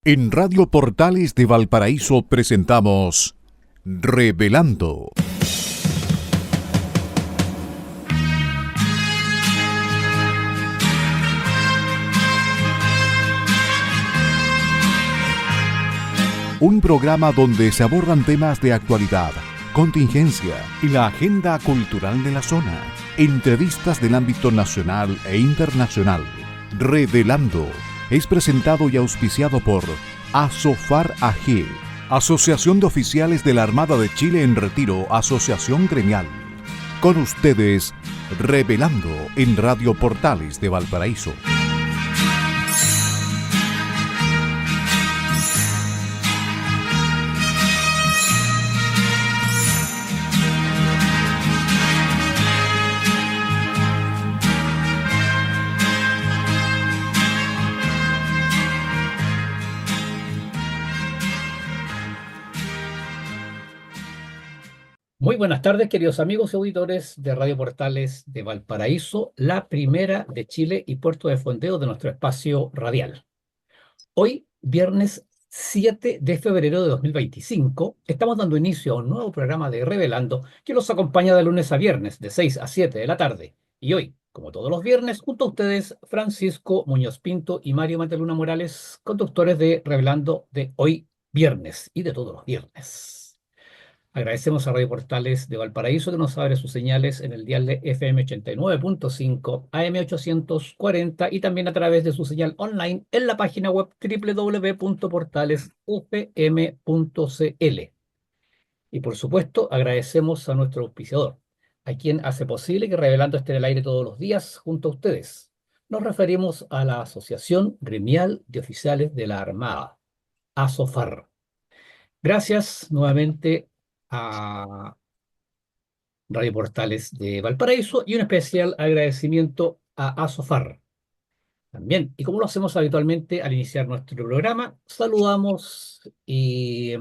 En Radio Portales de Valparaíso presentamos Revelando. Un programa donde se abordan temas de actualidad, contingencia y la agenda cultural de la zona. Entrevistas del ámbito nacional e internacional. Revelando es presentado y auspiciado por Asofar AG, Asociación de Oficiales de la Armada de Chile en Retiro, Asociación Gremial. Con ustedes, Revelando en Radio Portales de Valparaíso. Muy buenas tardes, queridos amigos y auditores de Radio Portales de Valparaíso, la primera de Chile y puerto de fondeo de nuestro espacio radial. Hoy, viernes 7 de febrero de 2025, estamos dando inicio a un nuevo programa de Revelando que los acompaña de lunes a viernes, de 6 a 7 de la tarde. Y hoy, como todos los viernes, junto a ustedes, Francisco Muñoz Pinto y Mario Mateluna Morales, conductores de Revelando de hoy viernes y de todos los viernes. Agradecemos a Radio Portales de Valparaíso que nos abre sus señales en el dial de FM 89.5, AM 840 y también a través de su señal online en la página web www.portalesfm.cl. Y por supuesto, agradecemos a nuestro auspiciador, a quien hace posible que Revelando esté en el aire todos los días junto a ustedes. Nos referimos a la Asociación Gremial de Oficiales de la Armada, ASOFAR. Gracias nuevamente a Radio Portales de Valparaíso y un especial agradecimiento a ASOFAR también. Y como lo hacemos habitualmente al iniciar nuestro programa, saludamos y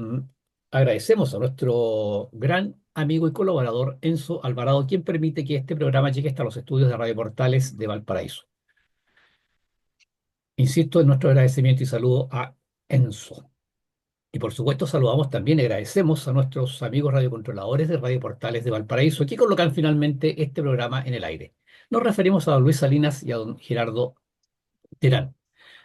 agradecemos a nuestro gran amigo y colaborador Enzo Alvarado, quien permite que este programa llegue hasta los estudios de Radio Portales de Valparaíso. Insisto en nuestro agradecimiento y saludo a Enzo. Y por supuesto saludamos también y agradecemos a nuestros amigos radiocontroladores de Radio Portales de Valparaíso que colocan finalmente este programa en el aire. Nos referimos a don Luis Salinas y a don Gerardo Terán,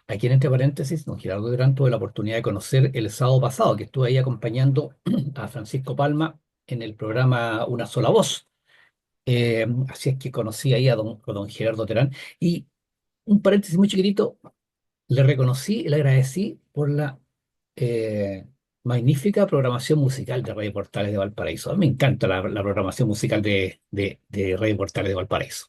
a quien entre paréntesis, don Gerardo Terán tuve la oportunidad de conocer el sábado pasado, que estuve ahí acompañando a Francisco Palma en el programa Una Sola Voz. Así es que conocí ahí a don Gerardo Terán. Y un paréntesis muy chiquitito, le reconocí y le agradecí por la magnífica programación musical de Radio Portales de Valparaíso. A mí me encanta la programación musical de Radio Portales de Valparaíso.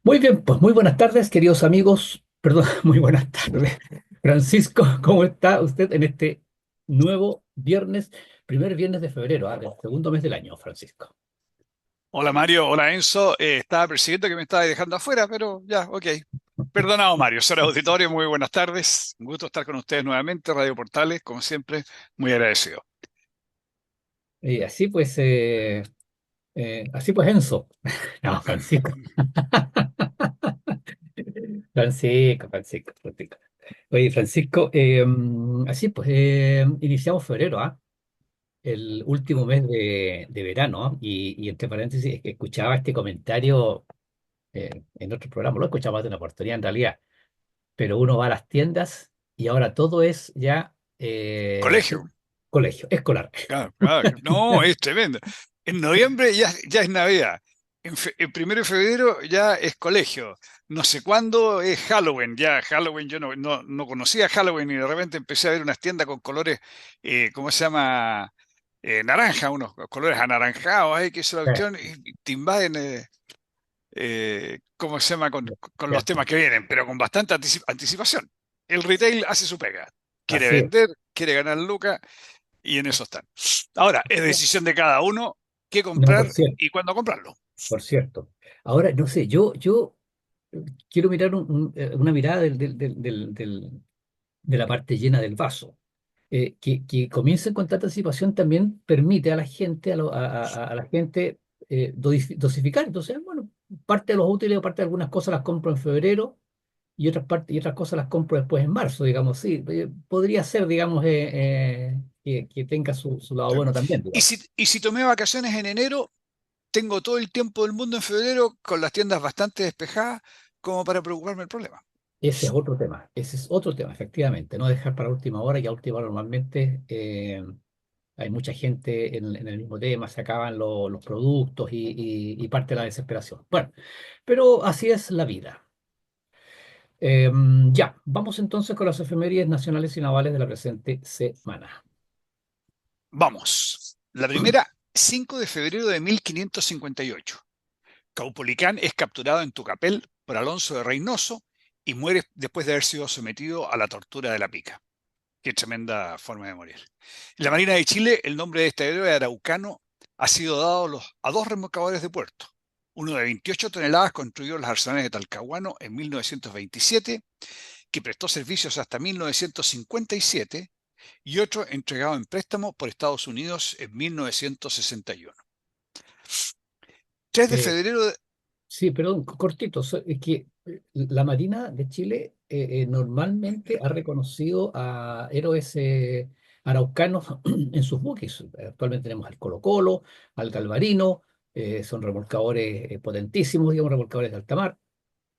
Muy bien, pues muy buenas tardes, queridos amigos. Perdón, muy buenas tardes. Francisco, ¿cómo está usted en este nuevo viernes, primer viernes de febrero, del segundo mes del año, Francisco? Hola Mario, hola Enzo. Estaba persiguiendo que me estaba dejando afuera, pero ya, ok. Perdonado Mario, soy auditorio, muy buenas tardes. Un gusto estar con ustedes nuevamente, Radio Portales, como siempre, muy agradecido. Y así pues Enzo. No, Francisco. Francisco. Oye, Francisco, así pues, iniciamos febrero, el último mes de verano, y entre paréntesis, escuchaba este comentario en otro programa, lo escuchaba más de una oportunidad en realidad, pero uno va a las tiendas y ahora todo es ya Colegio. colegio, escolar. Claro, claro. No, es tremendo. En noviembre ya es Navidad. En primero de febrero ya es colegio. No sé cuándo es Halloween. Ya Halloween, yo no conocía Halloween y de repente empecé a ver unas tiendas con colores, ¿cómo se llama? Naranja, unos colores anaranjados, que es la cuestión, y te invaden, ¿cómo se llama? Con los ¿Cierto? temas que vienen, pero con bastante anticipación. El retail hace su pega. Quiere Así es. vender, quiere ganar lucas. Y en eso están. Ahora, es decisión de cada uno qué No, comprar por cierto, y cuándo comprarlo. por cierto. Ahora, no sé, yo quiero mirar una mirada de la parte llena del vaso. Que comiencen con tanta anticipación también permite a la gente, a la gente dosificar. Entonces, bueno, parte de los útiles o parte de algunas cosas las compro en febrero y otras partes y otras cosas las compro después en marzo, digamos, sí. Podría ser, digamos, que tenga su lado Sí. bueno también, Y digamos. si tomé vacaciones en enero, tengo todo el tiempo del mundo en febrero con las tiendas bastante despejadas como para preocuparme del problema. Ese es otro tema, ese es otro tema, efectivamente, no dejar para última hora, y a última hora normalmente hay mucha gente en el mismo tema, se acaban los productos y parte la desesperación. Bueno, pero así es la vida. Ya, vamos entonces con las efemérides nacionales y navales de la presente semana. Vamos. La primera, 5 de febrero de 1558. Caupolicán es capturado en Tucapel por Alonso de Reynoso y muere después de haber sido sometido a la tortura de la pica. Qué tremenda forma de morir. En la Marina de Chile, el nombre de este héroe araucano ha sido dado a dos remolcadores de puerto. Uno de 28 toneladas construido en los arsenales de Talcahuano en 1927, que prestó servicios hasta 1957, y otro entregado en préstamo por Estados Unidos en 1961. 3 de Eh, febrero de... sí, perdón, cortito, es que la Marina de Chile normalmente ha reconocido a héroes araucanos en sus buques. Actualmente tenemos al Colo-Colo, al Galvarino, son remolcadores potentísimos, digamos, remolcadores de alta mar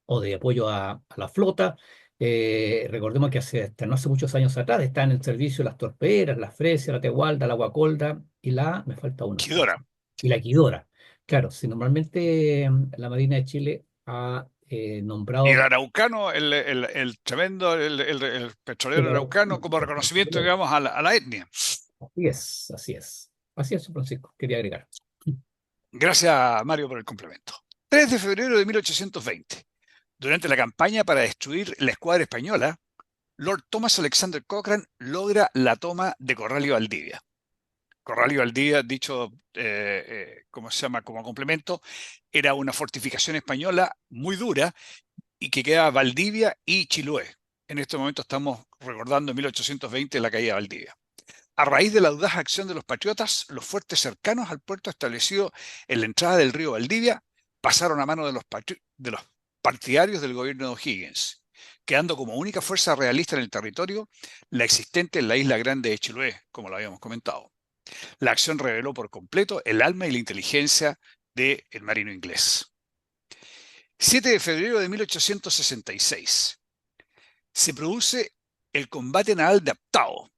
o de apoyo a la flota. Recordemos que hasta no hace muchos años atrás están en servicio las torpederas, la Fresia, la Tegualda, la Guacolda y me falta una, Quidora. y la Quidora. Claro, si normalmente la Marina de Chile ha Y el nombrado araucano, el tremendo, el petrolero el araucano, como reconocimiento, digamos, a la etnia. así es, así es. Así es, Francisco, quería agregar. Gracias, Mario, por el complemento. 3 de febrero de 1820. Durante la campaña para destruir la escuadra española, Lord Thomas Alexander Cochrane logra la toma de Corral y Valdivia. Corral y Valdivia, dicho ¿cómo se llama? Como complemento, era una fortificación española muy dura y que queda Valdivia y Chiloé. En este momento estamos recordando en 1820 la caída de Valdivia. A raíz de la audaz acción de los patriotas, los fuertes cercanos al puerto establecido en la entrada del río Valdivia pasaron a manos de los partidarios del gobierno de O'Higgins, quedando como única fuerza realista en el territorio la existente en la isla grande de Chiloé, como lo habíamos comentado. La acción reveló por completo el alma y la inteligencia del marino inglés. 7 de febrero de 1866. Se produce el combate naval de Aptao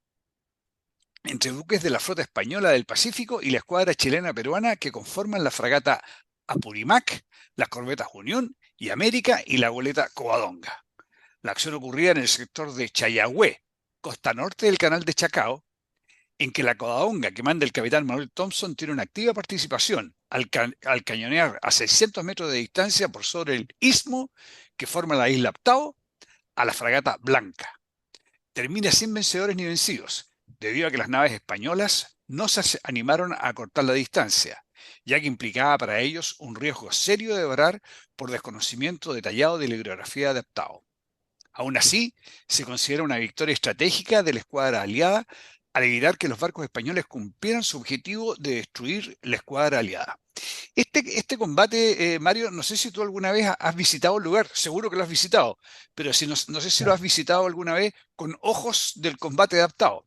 entre buques de la flota española del Pacífico y la escuadra chilena-peruana que conforman la fragata Apurímac, las corbetas Unión y América y la goleta Covadonga. La acción ocurría en el sector de Chayagüe, costa norte del canal de Chacao, en que la Covadonga, que manda el capitán Manuel Thompson, tiene una activa participación al cañonear a 600 metros de distancia por sobre el istmo que forma la isla Aptao a la fragata Blanca. Termina sin vencedores ni vencidos, debido a que las naves españolas no se animaron a cortar la distancia, ya que implicaba para ellos un riesgo serio de varar por desconocimiento detallado de la hidrografía de Aptao. Aún así, se considera una victoria estratégica de la escuadra aliada al evitar que los barcos españoles cumplieran su objetivo de destruir la escuadra aliada. Este combate, Mario, no sé si tú alguna vez has visitado el lugar, seguro que lo has visitado, pero si no sé si lo Claro. has visitado alguna vez con ojos del combate adaptado.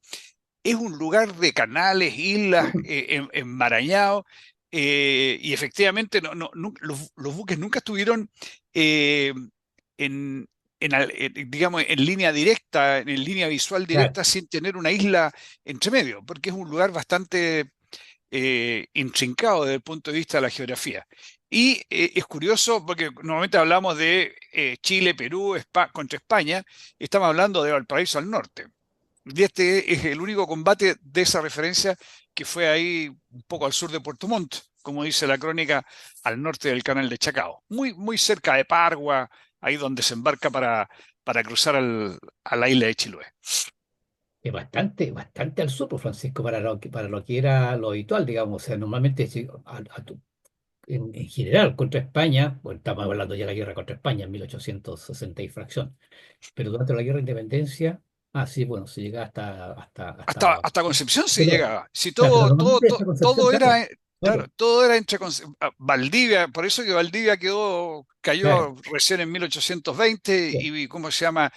Es un lugar de canales, islas, enmarañados, y efectivamente los buques nunca estuvieron eh, en, digamos, en línea directa, en línea visual Claro. directa, sin tener una isla entre medio, porque es un lugar bastante intrincado desde el punto de vista de la geografía. Y es curioso porque normalmente hablamos de Chile, Perú, contra España, y estamos hablando de Valparaíso al norte. Y este es el único combate de esa referencia que fue ahí un poco al sur de Puerto Montt, como dice la crónica, al norte del canal de Chacao, muy, muy cerca de Pargua, ahí donde se embarca para cruzar a la isla de Chiloé. Es bastante, bastante al sur, pues, Francisco, para lo que era lo habitual, digamos. O sea, normalmente en general contra España, bueno, estamos hablando ya de la guerra contra España en 1860 y fracción, pero durante la guerra de independencia, sí, bueno, se llega hasta Hasta Concepción se pero, llegaba. Si pero todo, todo, normalmente esta todo, concepción, todo era, claro. Claro, Otro. todo era Valdivia, por eso que Valdivia Claro, cayó recién en 1820 sí. y ¿cómo se llama?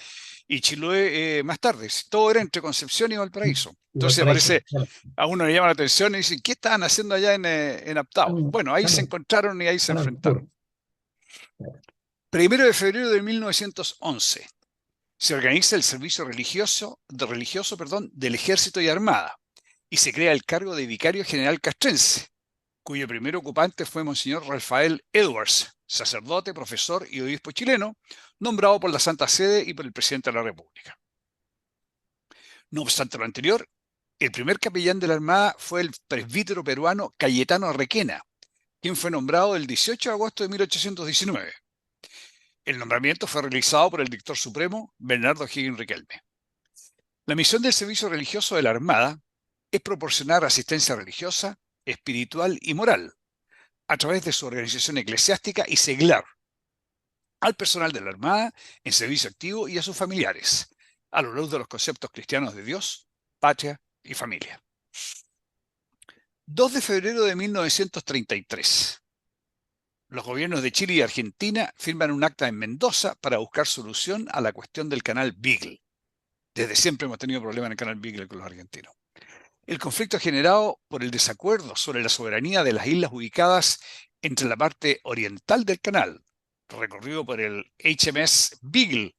Y Chiloé más tarde. Todo era entre Concepción y Valparaíso. Igual Entonces para eso. parece, Claro. a uno le llama la atención y dice, ¿qué estaban haciendo allá en Aptao? Bueno, ahí Están se al, encontraron y ahí se están al sur. enfrentaron. Claro. 1 de febrero de 1911 se organiza el servicio perdón, del Ejército y Armada y se crea el cargo de vicario general castrense, cuyo primer ocupante fue Monseñor Rafael Edwards, sacerdote, profesor y obispo chileno, nombrado por la Santa Sede y por el presidente de la República. No obstante lo anterior, el primer capellán de la Armada fue el presbítero peruano Cayetano Requena, quien fue nombrado el 18 de agosto de 1819. El nombramiento fue realizado por el dictor supremo Bernardo Higgins Riquelme. La misión del servicio religioso de la Armada es proporcionar asistencia religiosa, espiritual y moral a través de su organización eclesiástica y seglar al personal de la Armada en servicio activo y a sus familiares, a la luz de los conceptos cristianos de Dios, patria y familia. 2 de febrero de 1933. Los gobiernos de Chile y Argentina firman un acta en Mendoza para buscar solución a la cuestión del canal Beagle. Desde siempre hemos tenido problemas en el canal Beagle con los argentinos. El conflicto es generado por el desacuerdo sobre la soberanía de las islas ubicadas entre la parte oriental del canal, recorrido por el HMS Beagle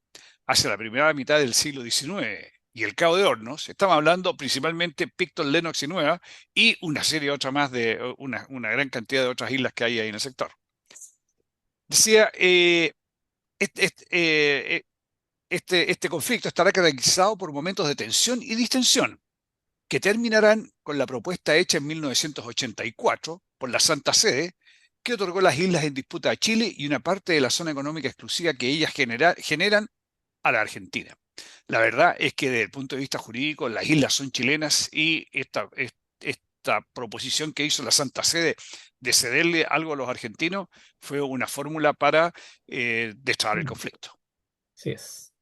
hacia la primera mitad del siglo XIX, y el Cabo de Hornos. Estamos hablando principalmente Picton, Lennox y Nueva, y una serie otra más de una gran cantidad de otras islas que hay ahí en el sector. Decía, este, este, eh, este conflicto estará caracterizado por momentos de tensión y distensión, que terminarán con la propuesta hecha en 1984 por la Santa Sede, que otorgó las islas en disputa a Chile y una parte de la zona económica exclusiva que ellas generan a la Argentina. La verdad es que desde el punto de vista jurídico, las islas son chilenas y esta proposición que hizo la Santa Sede de cederle algo a los argentinos fue una fórmula para destrabar el conflicto. Sí es.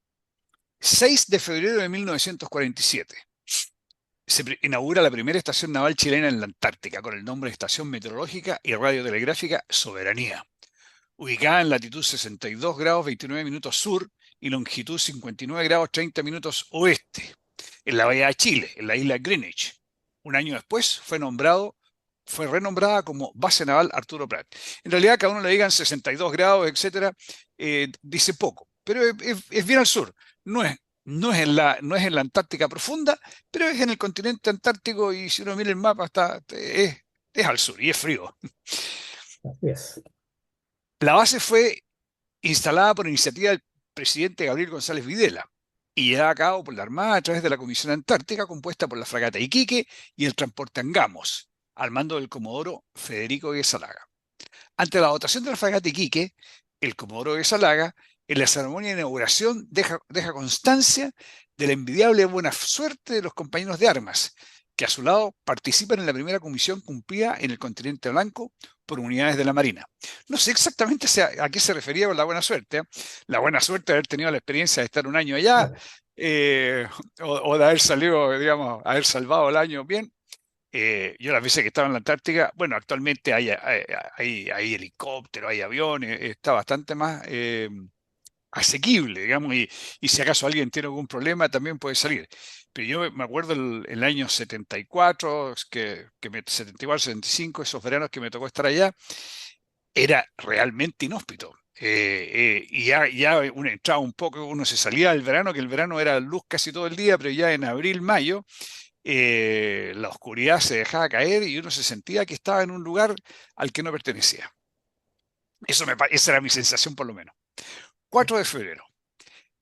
6 de febrero de 1947. Se inaugura la primera estación naval chilena en la Antártica, con el nombre de Estación Meteorológica y Radiotelegráfica Soberanía, ubicada en latitud 62 grados 29 minutos sur y longitud 59 grados 30 minutos oeste, en la Bahía de Chile, en la isla Greenwich. Un año después fue renombrada como Base Naval Arturo Prat. En realidad, cada uno le digan 62 grados, etcétera, dice poco, pero es bien al sur. No es en la Antártica profunda, pero es en el continente antártico y si uno mira el mapa es al sur y es frío. Así es. La base fue instalada por iniciativa del presidente Gabriel González Videla y llevada a cabo por la Armada a través de la Comisión Antártica compuesta por la fragata Iquique y el transporte Angamos, al mando del comodoro Federico Guesalaga. Ante la dotación de la fragata Iquique, el comodoro Guesalaga, en la ceremonia de inauguración, deja constancia de la envidiable buena suerte de los compañeros de armas, que a su lado participan en la primera comisión cumplida en el continente blanco por unidades de la Marina. No sé exactamente a qué se refería con la buena suerte. La buena suerte de haber tenido la experiencia de estar un año allá, Claro. eh, o de haber salido, digamos, haber salvado el año bien. Yo las veces que estaba en la Antártica, bueno, actualmente hay helicópteros, hay aviones, está bastante más asequible, digamos, y si acaso alguien tiene algún problema también puede salir. Pero yo me acuerdo el año 74, 74, 75, esos veranos que me tocó estar allá, era realmente inhóspito. Y ya uno entraba un poco, uno se salía del verano, que el verano era luz casi todo el día, pero ya en abril, mayo, la oscuridad se dejaba caer y uno se sentía que estaba en un lugar al que no pertenecía. Esa era mi sensación por lo menos. 4 de febrero,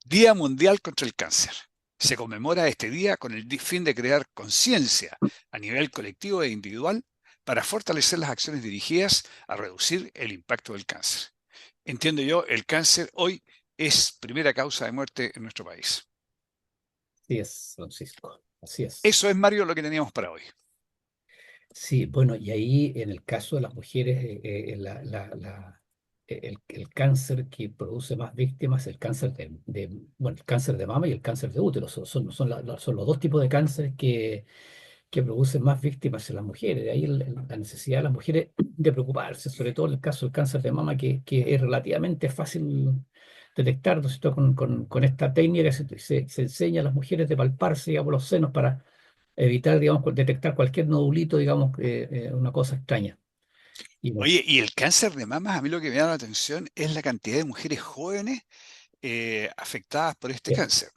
Día Mundial contra el Cáncer. Se conmemora este día con el fin de crear conciencia a nivel colectivo e individual para fortalecer las acciones dirigidas a reducir el impacto del cáncer. Entiendo yo, el cáncer hoy es primera causa de muerte en nuestro país. Así es, Francisco. Así es. Eso es, Mario, lo que teníamos para hoy. Sí, bueno, y ahí en el caso de las mujeres, el cáncer que produce más víctimas, el cáncer bueno, el cáncer de mama y el cáncer de útero, son los dos tipos de cáncer que produce más víctimas en las mujeres. De ahí la necesidad de las mujeres de preocuparse, sobre todo en el caso del cáncer de mama, que es relativamente fácil detectar, ¿no es cierto? Con esta técnica se enseña a las mujeres de palparse, digamos, los senos para evitar, digamos, detectar cualquier nodulito, digamos, una cosa extraña. Y bueno, Oye, y el cáncer de mamas, a mí lo que me llama la atención es la cantidad de mujeres jóvenes afectadas por este es, cáncer.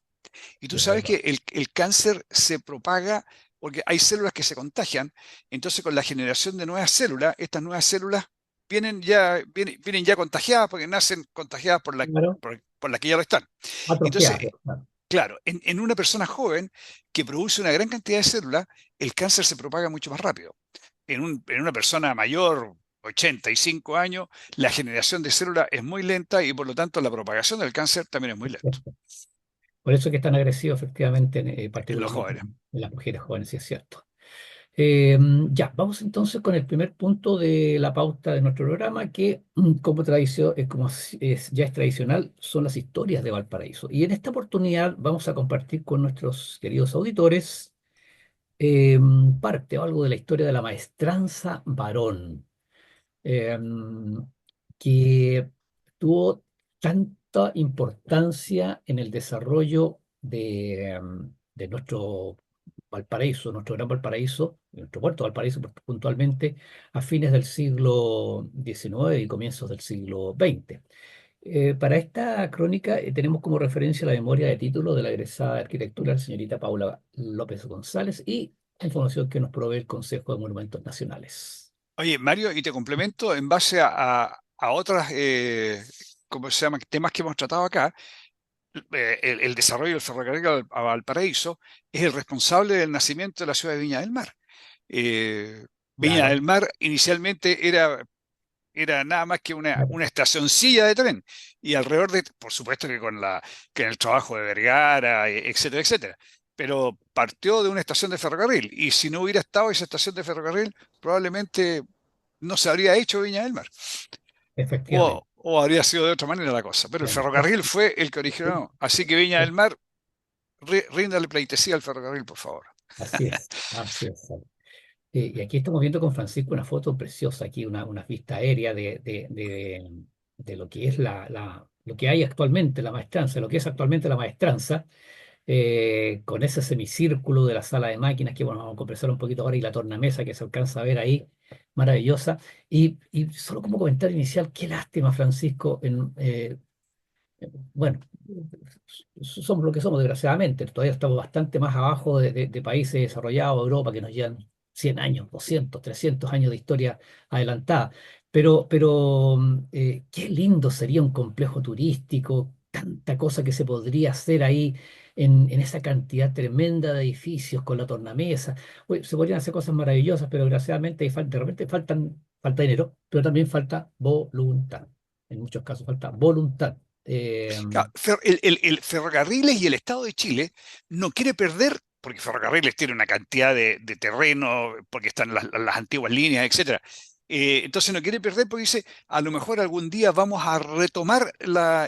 Y tú es sabes que verdad. el cáncer se propaga porque hay células que se contagian, entonces con la generación de nuevas células, estas nuevas células vienen ya contagiadas porque nacen contagiadas Claro, por las que ya lo están. Entonces, atrofiado. Claro. claro, en una persona joven que produce una gran cantidad de células, el cáncer se propaga mucho más rápido. En una persona mayor, 85 años, la generación de células es muy lenta y por lo tanto la propagación del cáncer también es muy lenta Por eso es que es tan agresivo, efectivamente, en los particularmente jóvenes. en las mujeres jóvenes, sí es cierto. Ya, vamos entonces con el primer punto de la pauta de nuestro programa, que como tradición, ya es tradicional, son las historias de Valparaíso. Y en esta oportunidad vamos a compartir con nuestros queridos auditores parte o algo de la historia de la maestranza varón, que tuvo tanta importancia en el desarrollo de nuestro Valparaíso, nuestro gran Valparaíso, nuestro puerto Valparaíso puntualmente, a fines del siglo XIX y comienzos del siglo XX. Para esta crónica tenemos como referencia la memoria de título de la egresada de arquitectura, la señorita Paula López González, y la información que nos provee el Consejo de Monumentos Nacionales. Oye, Mario, y te complemento en base a otras, ¿cómo se llama? Temas que hemos tratado acá. El desarrollo del ferrocarril a Valparaíso es el responsable del nacimiento de la ciudad de Viña del Mar. Eh, Viña del Claro, Mar inicialmente era nada más que claro, una estacioncilla de tren, y alrededor de, por supuesto que que en el trabajo de Vergara, etcétera, etcétera, pero partió de una estación de ferrocarril, y si no hubiera estado esa estación de ferrocarril, probablemente no se habría hecho Viña del Mar, efectivamente. o habría sido de otra manera la cosa, pero el Bueno, ferrocarril fue el que originó, así que Viña del Mar, ríndale pleitesía al ferrocarril, por favor. así es, así es. Y aquí estamos viendo con Francisco una foto preciosa, aquí una vista aérea de lo que es lo que hay actualmente, la maestranza, lo que es actualmente la maestranza, con ese semicírculo de la sala de máquinas que bueno, vamos a conversar un poquito ahora y la tornamesa que se alcanza a ver ahí, maravillosa. Y solo como comentario inicial, qué lástima, Francisco, bueno, somos lo que somos, desgraciadamente. Todavía estamos bastante más abajo de países desarrollados, Europa, que nos llevan 100 años, 200, 300 años de historia adelantada. Pero qué lindo sería un complejo turístico, tanta cosa que se podría hacer ahí en esa cantidad tremenda de edificios con la tornamesa. Uy, se podrían hacer cosas maravillosas, pero desgraciadamente de repente falta dinero, pero también falta voluntad. En muchos casos falta voluntad. Claro, el Ferrocarriles y el Estado de Chile no quiere perder, porque Ferrocarriles tiene una cantidad de terreno, porque están las antiguas líneas, etcétera. Entonces no quiere perder porque dice, a lo mejor algún día vamos a retomar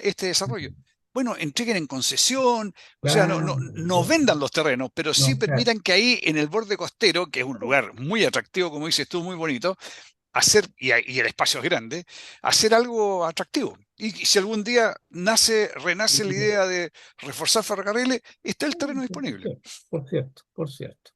este desarrollo. Bueno, entreguen en concesión, o sea, Claro, no vendan los terrenos, pero sí no, claro, permitan que ahí en el borde costero, que es un lugar muy atractivo, como dices tú, muy bonito, hacer, y el espacio es grande, hacer algo atractivo. Y si algún día renace la idea de reforzar ferrocarriles, está el terreno por disponible. cierto, por cierto, por cierto.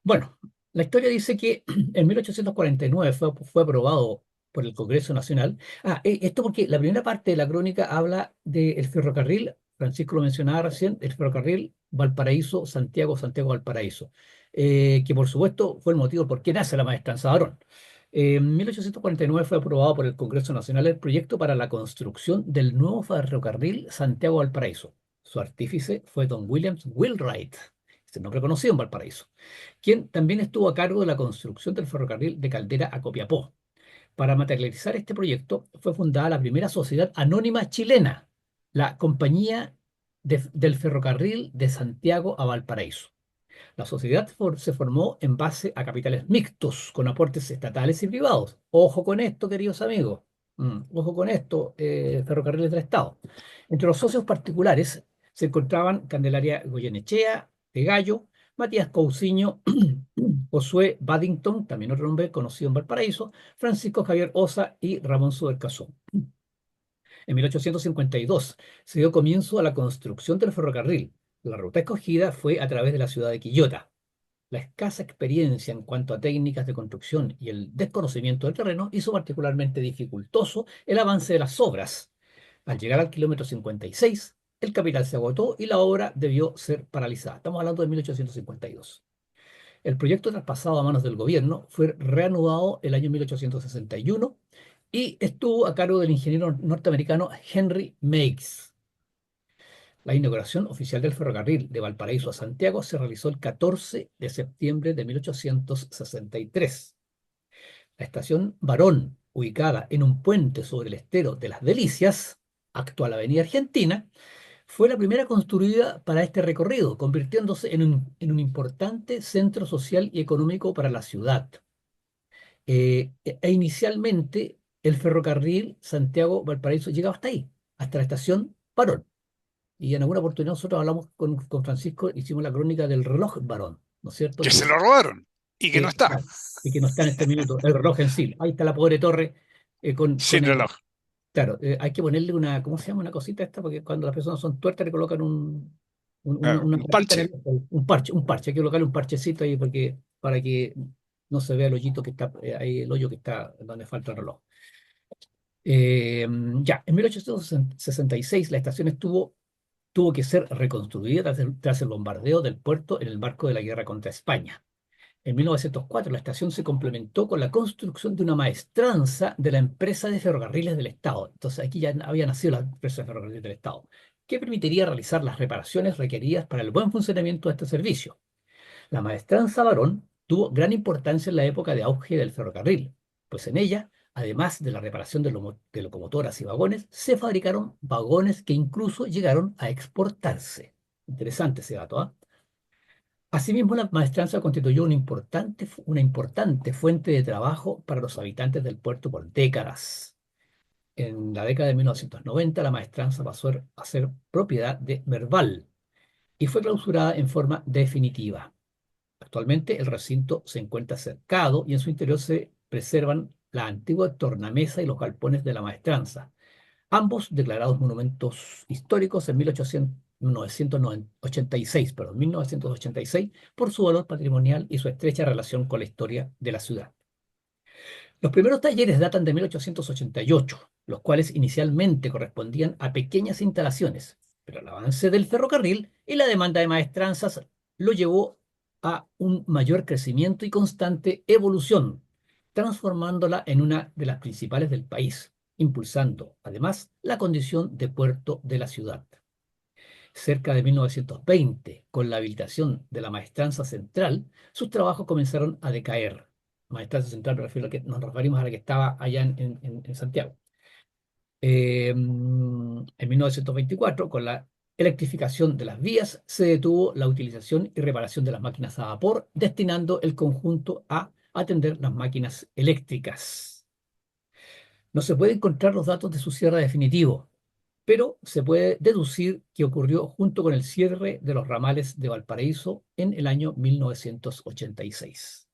Bueno, la historia dice que en 1849 fue aprobado por el Congreso Nacional. Esto porque la primera parte de la crónica habla del ferrocarril, Francisco lo mencionaba recién, el ferrocarril Valparaíso-Santiago, Santiago-Valparaíso, que por supuesto fue el motivo por qué nace la maestranza Varón. En 1849 fue aprobado por el Congreso Nacional el proyecto para la construcción del nuevo ferrocarril Santiago-Valparaíso. Su artífice fue don Williams Wheelwright, este nombre conocido en Valparaíso, quien también estuvo a cargo de la construcción del ferrocarril de Caldera a Copiapó. Para materializar este proyecto fue fundada la primera sociedad anónima chilena, la Compañía del Ferrocarril de Santiago a Valparaíso. La sociedad se formó en base a capitales mixtos con aportes estatales y privados. Ojo con esto, queridos amigos. Ojo con esto, ferrocarriles del Estado. Entre los socios particulares se encontraban Candelaria Goyenechea, de Gallo, Matías Cousiño Josué Baddington, también otro hombre conocido en Valparaíso, Francisco Javier Osa y Ramón Subercaseaux. En 1852 se dio comienzo a la construcción del ferrocarril. La ruta escogida fue a través de la ciudad de Quillota. La escasa experiencia en cuanto a técnicas de construcción y el desconocimiento del terreno hizo particularmente dificultoso el avance de las obras. Al llegar al kilómetro 56, el capital se agotó y la obra debió ser paralizada. Estamos hablando de 1852. El proyecto traspasado a manos del gobierno fue reanudado el año 1861 y estuvo a cargo del ingeniero norteamericano Henry Meigs. La inauguración oficial del ferrocarril de Valparaíso a Santiago se realizó el 14 de septiembre de 1863. La estación Barón, ubicada en un puente sobre el estero de Las Delicias, actual Avenida Argentina, fue la primera construida para este recorrido, convirtiéndose en un importante centro social y económico para la ciudad. Inicialmente el ferrocarril Santiago-Valparaíso llegaba hasta ahí, hasta la estación Barón. Y en alguna oportunidad nosotros hablamos con Francisco, hicimos la crónica del reloj Barón, ¿no es cierto? Que se lo robaron y que no está. Claro, y que no está en este minuto, el reloj en sí. Ahí está la pobre torre con Sin reloj. claro, hay que ponerle una, ¿cómo se llama? Una cosita esta, porque cuando las personas son tuertas le colocan una Un patita en parche. el ojo, un parche, hay que colocarle un parchecito ahí para que no se vea el hoyito que está, ahí el hoyo que está donde falta el reloj. Eh, ya, en 1866 la estación tuvo que ser reconstruida tras el bombardeo del puerto en el marco de la guerra contra España. En 1904, la estación se complementó con la construcción de una maestranza de la empresa de ferrocarriles del Estado. Entonces, aquí ya había nacido la empresa de ferrocarriles del Estado, que permitiría realizar las reparaciones requeridas para el buen funcionamiento de este servicio. La maestranza Barón tuvo gran importancia en la época de auge del ferrocarril, pues en ella, además de la reparación de locomotoras y vagones, se fabricaron vagones que incluso llegaron a exportarse. Interesante ese dato, ¿ah? Asimismo, la maestranza constituyó una importante fuente de trabajo para los habitantes del puerto por décadas. En la década de 1990, la maestranza pasó a ser propiedad de Merval y fue clausurada en forma definitiva. Actualmente, el recinto se encuentra cercado y en su interior se preservan la antigua tornamesa y los galpones de la maestranza, ambos declarados monumentos históricos en 1986, por su valor patrimonial y su estrecha relación con la historia de la ciudad. Los primeros talleres datan de 1888, los cuales inicialmente correspondían a pequeñas instalaciones, pero el avance del ferrocarril y la demanda de maestranzas lo llevó a un mayor crecimiento y constante evolución, transformándola en una de las principales del país, impulsando, además, la condición de puerto de la ciudad. Cerca de 1920, con la habilitación de la Maestranza Central, sus trabajos comenzaron a decaer. Maestranza Central nos referimos a la que estaba allá en Santiago. En 1924, con la electrificación de las vías, se detuvo la utilización y reparación de las máquinas a vapor, destinando el conjunto a atender las máquinas eléctricas. No se pueden encontrar los datos de su cierre definitivo, pero se puede deducir que ocurrió junto con el cierre de los ramales de Valparaíso en el año 1986.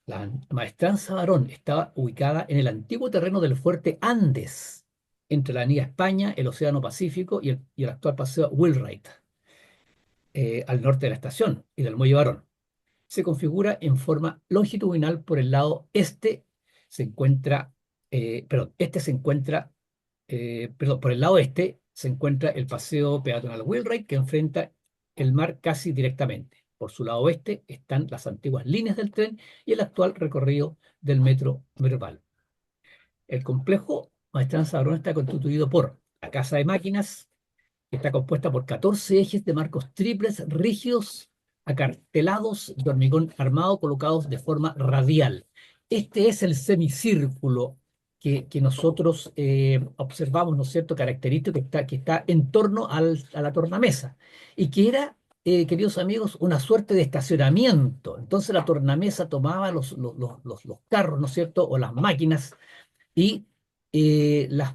La maestranza Barón estaba ubicada en el antiguo terreno del Fuerte Andes, entre la Avenida España, el Océano Pacífico y el actual Paseo Wheelwright, al norte de la estación y del Muelle Barón. Se configura en forma longitudinal. Por el lado por el lado este se encuentra el paseo peatonal Wheelwright, que enfrenta el mar casi directamente. Por su lado oeste están las antiguas líneas del tren y el actual recorrido del metro Merval. El complejo Maestranza Barón está constituido por la casa de máquinas, que está compuesta por 14 ejes de marcos triples rígidos, acartelados de hormigón armado, colocados de forma radial. Este es el semicírculo que nosotros observamos, ¿no es cierto?, característico que está en torno a la tornamesa, y que era, queridos amigos, una suerte de estacionamiento. Entonces la tornamesa tomaba los carros, ¿no es cierto?, o las máquinas, y las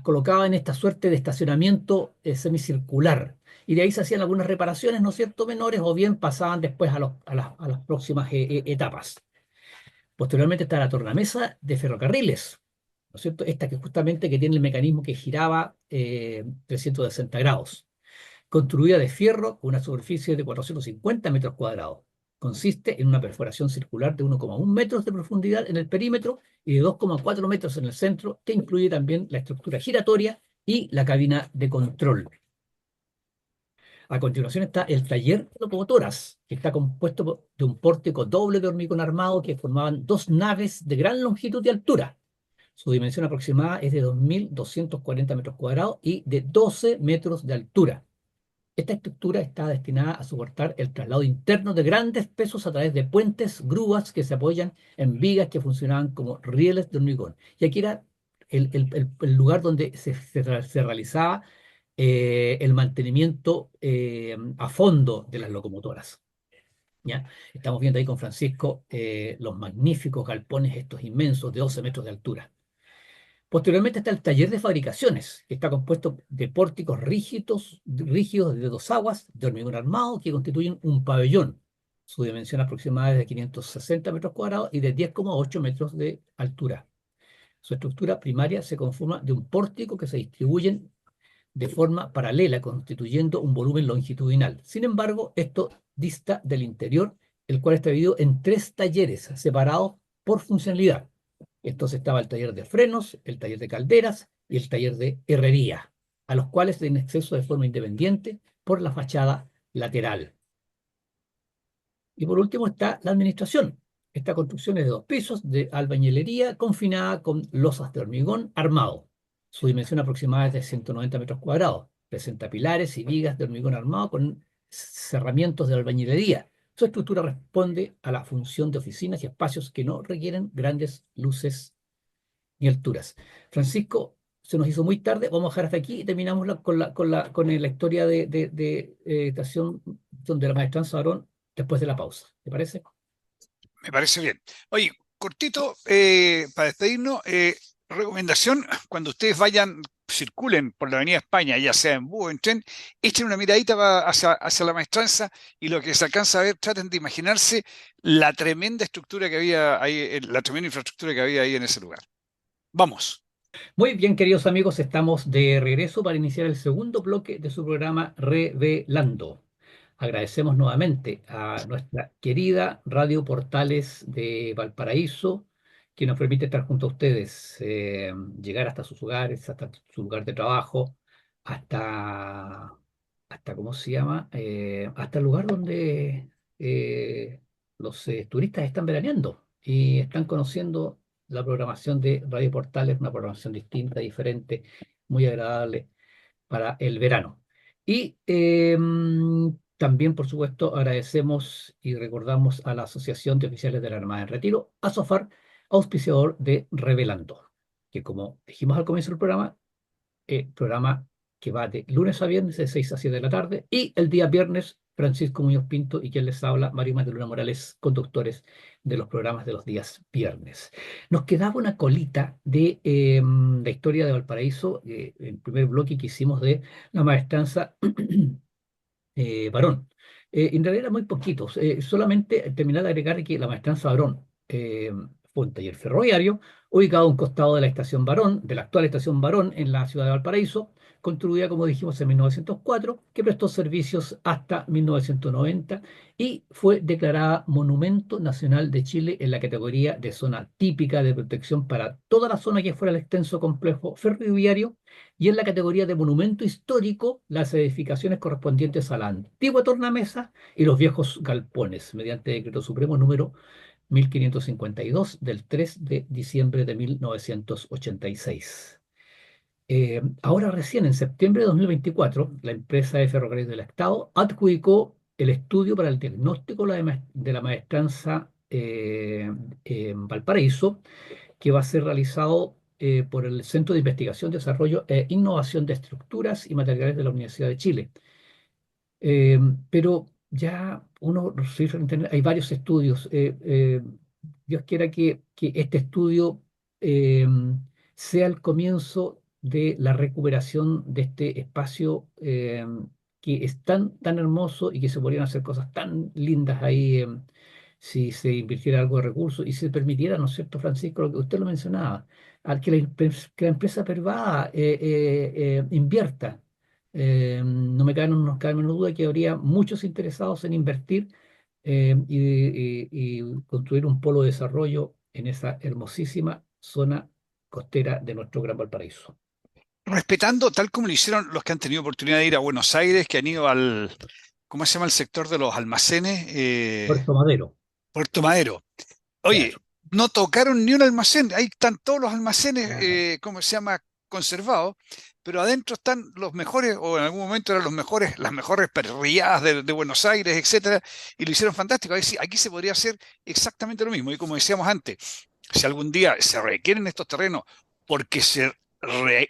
colocaba en esta suerte de estacionamiento semicircular. y de ahí se hacían algunas reparaciones, ¿no es cierto?, menores, o bien pasaban después a las próximas etapas. Posteriormente está la tornamesa de ferrocarriles, ¿no es cierto? Esta que justamente que tiene el mecanismo que giraba 360 grados, construida de fierro con una superficie de 450 metros cuadrados. Consiste en una perforación circular de 1,1 metros de profundidad en el perímetro y de 2,4 metros en el centro, que incluye también la estructura giratoria y la cabina de control. A continuación está el taller de locomotoras, que está compuesto de un pórtico doble de hormigón armado que formaban dos naves de gran longitud y altura. Su dimensión aproximada es de 2.240 metros cuadrados y de 12 metros de altura. Esta estructura está destinada a soportar el traslado interno de grandes pesos a través de puentes, grúas que se apoyan en vigas que funcionaban como rieles de hormigón. Y aquí era el lugar donde se realizaba el mantenimiento a fondo de las locomotoras. ¿Ya? Estamos viendo ahí con Francisco los magníficos galpones, estos inmensos de 12 metros de altura. Posteriormente está el taller de fabricaciones, que está compuesto de pórticos rígidos de dos aguas, de hormigón armado, que constituyen un pabellón. Su dimensión aproximada es de 560 metros cuadrados y de 10,8 metros de altura. Su estructura primaria se conforma de un pórtico que se distribuyen de forma paralela, constituyendo un volumen longitudinal. Sin embargo, esto dista del interior, el cual está dividido en tres talleres separados por funcionalidad. Entonces estaba el taller de frenos, el taller de calderas y el taller de herrería, a los cuales se tiene acceso de forma independiente por la fachada lateral. Y por último está la administración. Esta construcción es de 2 pisos de albañilería confinada con losas de hormigón armado. Su dimensión aproximada es de 190 metros cuadrados. Presenta pilares y vigas de hormigón armado con cerramientos de albañilería. Su estructura responde a la función de oficinas y espacios que no requieren grandes luces ni alturas. Francisco, se nos hizo muy tarde, vamos a dejar hasta aquí y terminamos con la historia de estación de la maestranza Aarón después de la pausa. ¿Te parece? Me parece bien. Oye, cortito, para despedirnos, recomendación, cuando ustedes vayan, circulen por la Avenida España, ya sea en bus o en tren, echen una miradita hacia la maestranza y lo que se alcanza a ver, traten de imaginarse la tremenda estructura que había ahí, la tremenda infraestructura que había ahí en ese lugar. Vamos. Muy bien, queridos amigos, estamos de regreso para iniciar el segundo bloque de su programa Revelando. Agradecemos nuevamente a nuestra querida Radio Portales de Valparaíso, que nos permite estar junto a ustedes, llegar hasta sus hogares, hasta su lugar de trabajo, hasta, ¿cómo se llama? Hasta el lugar donde los turistas están veraneando y están conociendo la programación de Radio Portales, una programación distinta, diferente, muy agradable para el verano. Y también, por supuesto, agradecemos y recordamos a la Asociación de Oficiales de la Armada en Retiro, ASOFAR, auspiciador de Revelando, que como dijimos al comienzo del programa que va de lunes a viernes de 6 a 7 de la tarde, y el día viernes, Francisco Muñoz Pinto y quien les habla, Mario Luna Morales, conductores de los programas de los días viernes. Nos quedaba una colita de la historia de Valparaíso, el primer bloque que hicimos de la maestranza Barón. En realidad eran muy poquitos, solamente terminar de agregar que la maestranza Barón fue un taller ferroviario ubicado a un costado de la estación Barón, de la actual estación Barón en la ciudad de Valparaíso, construida, como dijimos, en 1904, que prestó servicios hasta 1990 y fue declarada Monumento Nacional de Chile en la categoría de zona típica de protección para toda la zona que fuera el extenso complejo ferroviario, y en la categoría de monumento histórico las edificaciones correspondientes a la antigua tornamesa y los viejos galpones, mediante decreto supremo número 1552 del 3 de diciembre de 1986. Ahora recién, en septiembre de 2024, la empresa de ferrocarriles del Estado adjudicó el estudio para el diagnóstico de la maestranza en Valparaíso, que va a ser realizado por el Centro de Investigación, Desarrollo e Innovación de Estructuras y Materiales de la Universidad de Chile. Pero ya uno revisa en internet, hay varios estudios. Dios quiera que este estudio sea el comienzo de la recuperación de este espacio que es tan hermoso y que se podrían hacer cosas tan lindas ahí si se invirtiera algo de recursos y se permitiera, ¿no es cierto, Francisco, lo que usted lo mencionaba, que que la empresa privada invierta. No nos cabe menos duda que habría muchos interesados en invertir y construir un polo de desarrollo en esa hermosísima zona costera de nuestro Gran Valparaíso. Respetando tal como lo hicieron los que han tenido oportunidad de ir a Buenos Aires, que han ido al, ¿cómo se llama el sector de los almacenes? Puerto Madero, Puerto Madero. Oye, claro. no tocaron ni un almacén, ahí están todos los almacenes, Claro. ¿cómo se llama? Conservados, pero adentro están los mejores, o en algún momento eran los mejores, las mejores perriadas de Buenos Aires, etcétera, y lo hicieron fantástico. Ahí sí, aquí se podría hacer exactamente lo mismo. Y como decíamos antes, si algún día se requieren estos terrenos porque se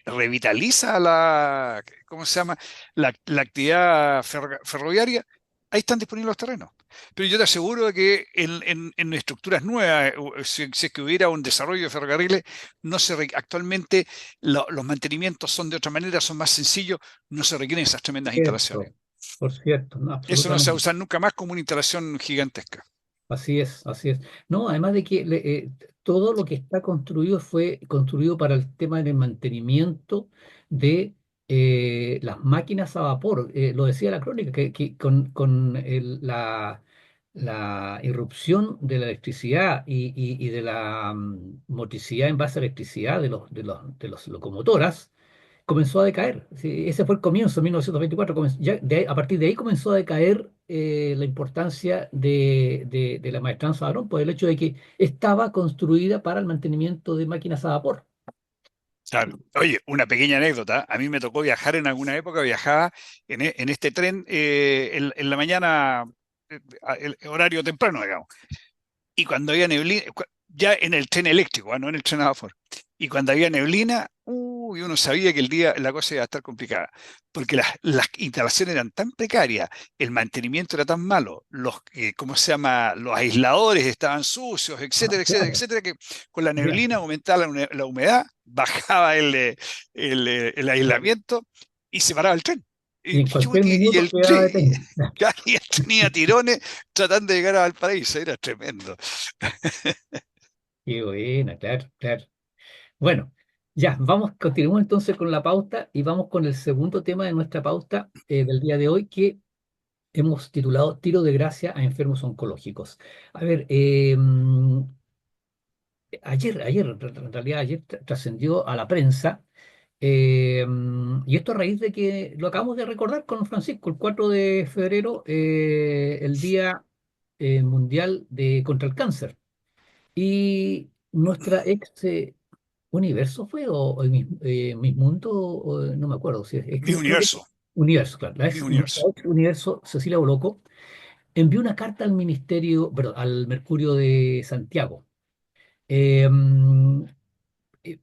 revitaliza la, ¿cómo se llama? La actividad ferroviaria, ahí están disponibles los terrenos. Pero yo te aseguro de que en estructuras nuevas, si es que hubiera un desarrollo de ferrocarriles, no se actualmente los mantenimientos son de otra manera, son más sencillos, no se requieren esas tremendas instalaciones. Cierto, por cierto, no, Eso no se va a absolutamente. usar nunca más como una instalación gigantesca. Así es, así es. No, además de que todo lo que está construido fue construido para el tema del mantenimiento de las máquinas a vapor. Lo decía la crónica, que con la irrupción de la electricidad y de la motricidad en base a electricidad de los locomotoras, comenzó a decaer. Sí, ese fue el comienzo, 1924. A partir de ahí comenzó a decaer la importancia de la maestranza de Aarón por el hecho de que estaba construida para el mantenimiento de máquinas a vapor. Claro. Oye, una pequeña anécdota. A mí me tocó viajar en alguna época, viajaba en este tren en la mañana, el horario temprano, digamos. Y cuando había neblina, ya en el tren eléctrico, no en el tren a vapor. Y cuando había neblina, uy, uno sabía que el día la cosa iba a estar complicada, porque las instalaciones eran tan precarias, el mantenimiento era tan malo, ¿cómo se llama? Los aisladores estaban sucios, Ah, etcétera, etcétera, claro, etcétera, que con la ya. neblina aumentaba la humedad, bajaba el aislamiento y se paraba el tren. Y Y, en cualquier y minuto el quedaba tren detenido. y él tenía tirones tratando de llegar a Valparaíso, era tremendo. Qué buena, claro, claro. Bueno, ya, continuemos entonces con la pauta y vamos con el segundo tema de nuestra pauta del día de hoy, que hemos titulado Tiro de gracia a enfermos oncológicos. A ver, en realidad ayer trascendió a la prensa, y esto a raíz de que lo acabamos de recordar con Francisco, el 4 de febrero, el Día Mundial contra el Cáncer. Y nuestra ex Universo fue, o Miss Mundo, no me acuerdo, Mi creo que universo, Universo, claro, mi nuestra universo. ex Universo, Cecilia Boloco, envió una carta al Ministerio, perdón, al Mercurio de Santiago. Eh,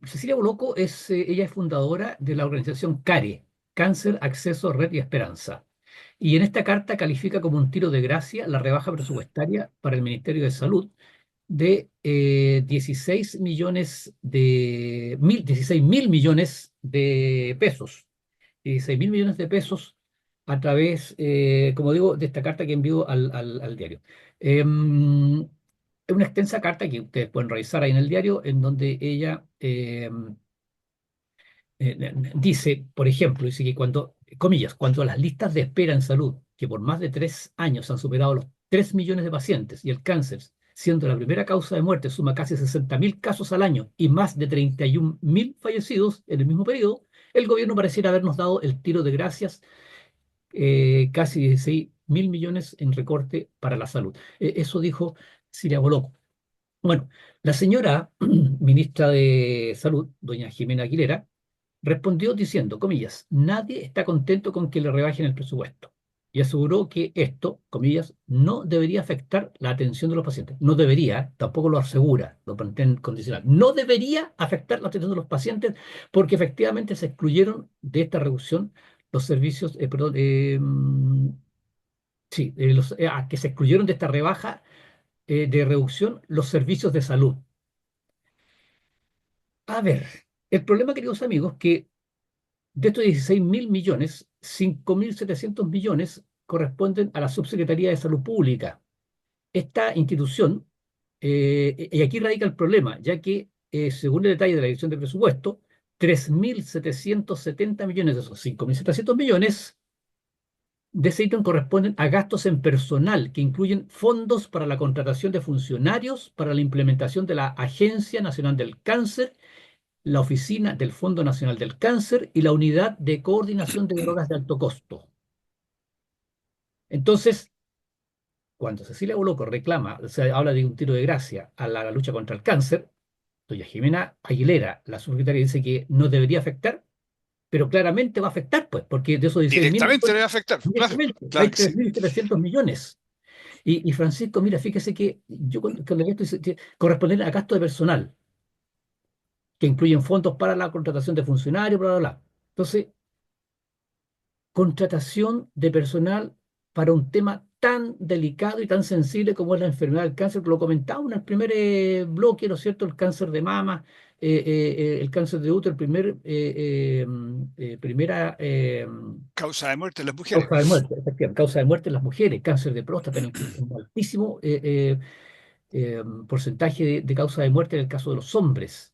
Cecilia Boloco ella es fundadora de la organización CARE, Cáncer, Acceso, Red y Esperanza. Y en esta carta califica como un tiro de gracia la rebaja presupuestaria para el Ministerio de Salud de 16 millones 16 mil millones de pesos. 16 mil millones de pesos a través, como digo, de esta carta que envió al diario. Es una extensa carta que ustedes pueden revisar ahí en el diario, en donde ella dice, por ejemplo, dice que comillas, cuando las listas de espera en salud, que por más de 3 años han superado los 3 millones de pacientes, y el cáncer, siendo la primera causa de muerte, suma casi 60.000 casos al año y más de 31.000 fallecidos en el mismo periodo, el gobierno pareciera habernos dado el tiro de gracias, casi 16 mil millones en recorte para la salud. Eso dijo Siria Boloco. Bueno, la señora ministra de Salud, doña Jimena Aguilera, respondió diciendo, comillas, nadie está contento con que le rebajen el presupuesto. Y aseguró que esto, comillas, no debería afectar la atención de los pacientes. No debería, tampoco lo asegura, lo plantea condicional. No debería afectar la atención de los pacientes porque efectivamente se excluyeron de esta reducción los servicios, perdón, sí, que se excluyeron de esta rebaja de reducción los servicios de salud. A ver, el problema, queridos amigos, que de estos 16 mil millones, 5.700 millones corresponden a la Subsecretaría de Salud Pública. Esta institución, y aquí radica el problema, ya que según el detalle de la Dirección de Presupuesto, 3.770 millones de esos 5.700 millones de ese ítem corresponden a gastos en personal, que incluyen fondos para la contratación de funcionarios para la implementación de la Agencia Nacional del Cáncer, la Oficina del Fondo Nacional del Cáncer y la Unidad de Coordinación de Drogas de Alto Costo. Entonces, cuando Cecilia Boloco reclama, o sea, habla de un tiro de gracia a la lucha contra el cáncer, doña Jimena Aguilera, la subsecretaria, dice que no debería afectar, pero claramente va a afectar, pues, porque de esos 16.000 Directamente le millones, va a afectar, claro, directamente, claro hay que sí. 3.700 millones. Y Francisco, mira, fíjese que yo cuando leí esto dice que corresponden a gasto de personal, que incluyen fondos para la contratación de funcionarios, bla, bla, bla. Entonces, contratación de personal para un tema tan delicado y tan sensible como es la enfermedad del cáncer, que lo comentaba en el primer bloque, ¿no es cierto? El cáncer de mama, el cáncer de útero, primera Causa de muerte en las mujeres. causa de muerte, efectivamente, causa de muerte en las mujeres, cáncer de próstata, un altísimo porcentaje de causa de muerte en el caso de los hombres.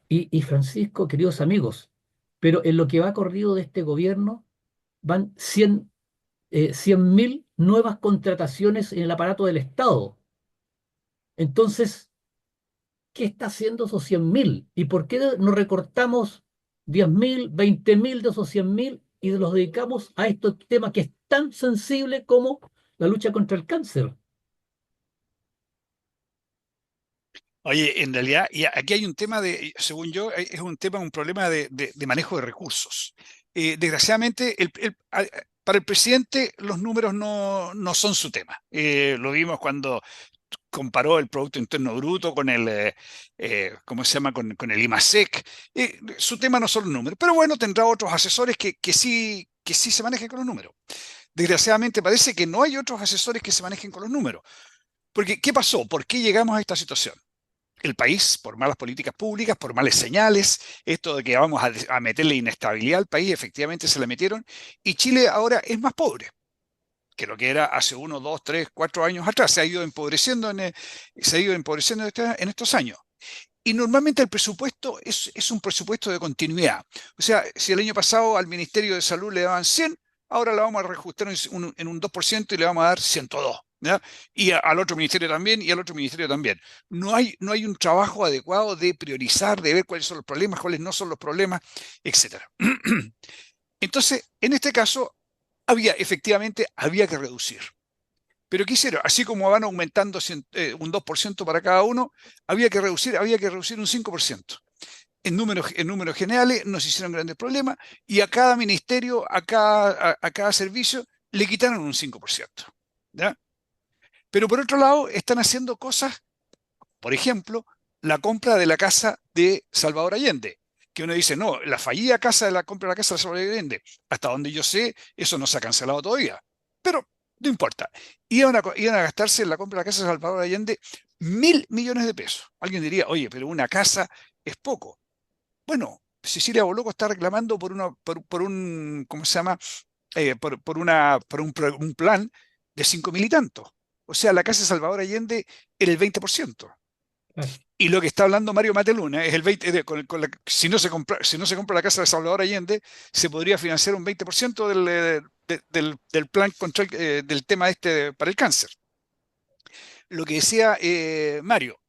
Y Francisco, queridos amigos, pero en lo que va corrido de este gobierno van 100.000 nuevas contrataciones en el aparato del Estado. Entonces, ¿qué está haciendo esos 100.000? ¿Y por qué no recortamos 10.000, 20.000 de esos 100.000 y los dedicamos a este tema que es tan sensible como la lucha contra el cáncer? Oye, en realidad, y aquí hay un tema de, según yo, es un tema, un problema de manejo de recursos. Desgraciadamente, para el presidente los números no son su tema. Lo vimos cuando comparó el Producto Interno Bruto con ¿cómo se llama? Con el IMASEC. Su tema no son los números, pero bueno, tendrá otros asesores que sí se manejen con los números. Desgraciadamente parece que no hay otros asesores que se manejen con los números. Porque, ¿qué pasó? ¿Por qué llegamos a esta situación? El país, por malas políticas públicas, por malas señales, esto de que vamos a meterle inestabilidad al país, efectivamente se le metieron, y Chile ahora es más pobre que lo que era hace 1, 2, 3, 4 años atrás. Se ha ido empobreciendo en estos años. Y normalmente el presupuesto es un presupuesto de continuidad. O sea, si el año pasado al Ministerio de Salud le daban 100, ahora la vamos a reajustar en un 2% y le vamos a dar 102. ¿Ya? Y al otro ministerio también, y al otro ministerio también. No hay un trabajo adecuado de priorizar, de ver cuáles son los problemas, cuáles no son los problemas, etcétera. Entonces, en este caso, efectivamente, había que reducir. Pero ¿qué hicieron? Así como van aumentando un 2% para cada uno, había que reducir un 5%. En números generales nos hicieron grandes problemas y a cada ministerio, a cada servicio, le quitaron un 5%. ¿Ya? Pero por otro lado, están haciendo cosas, por ejemplo, la compra de la casa de Salvador Allende, que uno dice, no, la fallida compra de la casa de Salvador Allende, hasta donde yo sé, eso no se ha cancelado todavía. Pero no importa. Iban a gastarse en la compra de la casa de Salvador Allende 1.000 millones de pesos. Alguien diría, oye, pero una casa es poco. Bueno, Cecilia Boloco está reclamando por un, ¿cómo se llama? Por un plan de 5.000 y tantos. O sea, la casa de Salvador Allende era el 20%. Claro. Y lo que está hablando Mario Mateluna es el 20%, si no se compra la casa de Salvador Allende, se podría financiar un 20% del plan del tema para el cáncer. Lo que decía Mario,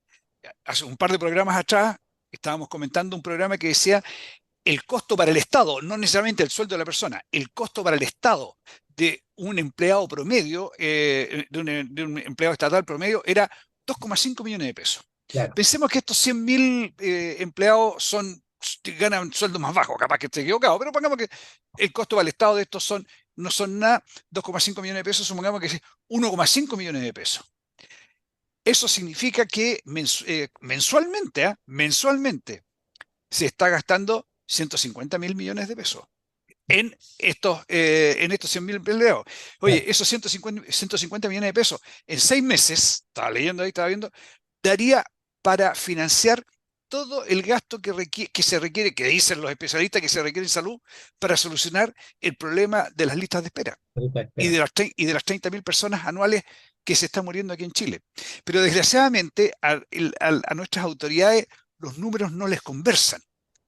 hace un par de programas atrás estábamos comentando un programa que decía el costo para el Estado, no necesariamente el sueldo de la persona, el costo para el Estado de un empleado promedio, de un empleado estatal promedio, era 2,5 millones de pesos. Claro. Pensemos que estos 100.000 empleados ganan sueldos más bajos, capaz que esté equivocado, pero pongamos que el costo para el Estado de estos no son nada, 2,5 millones de pesos, supongamos que es 1,5 millones de pesos. Eso significa que mensualmente se está gastando 150.000 millones de pesos en estos 100.000 empleados. Oye, Claro. esos 150 millones de pesos en 6 meses, estaba leyendo ahí, estaba viendo, daría para financiar todo el gasto que se requiere, que dicen los especialistas que se requiere en salud para solucionar el problema de las listas de espera Ahorita y espera. de las 30.000 personas anuales que se están muriendo aquí en Chile. Pero desgraciadamente a nuestras autoridades los números no les conversan.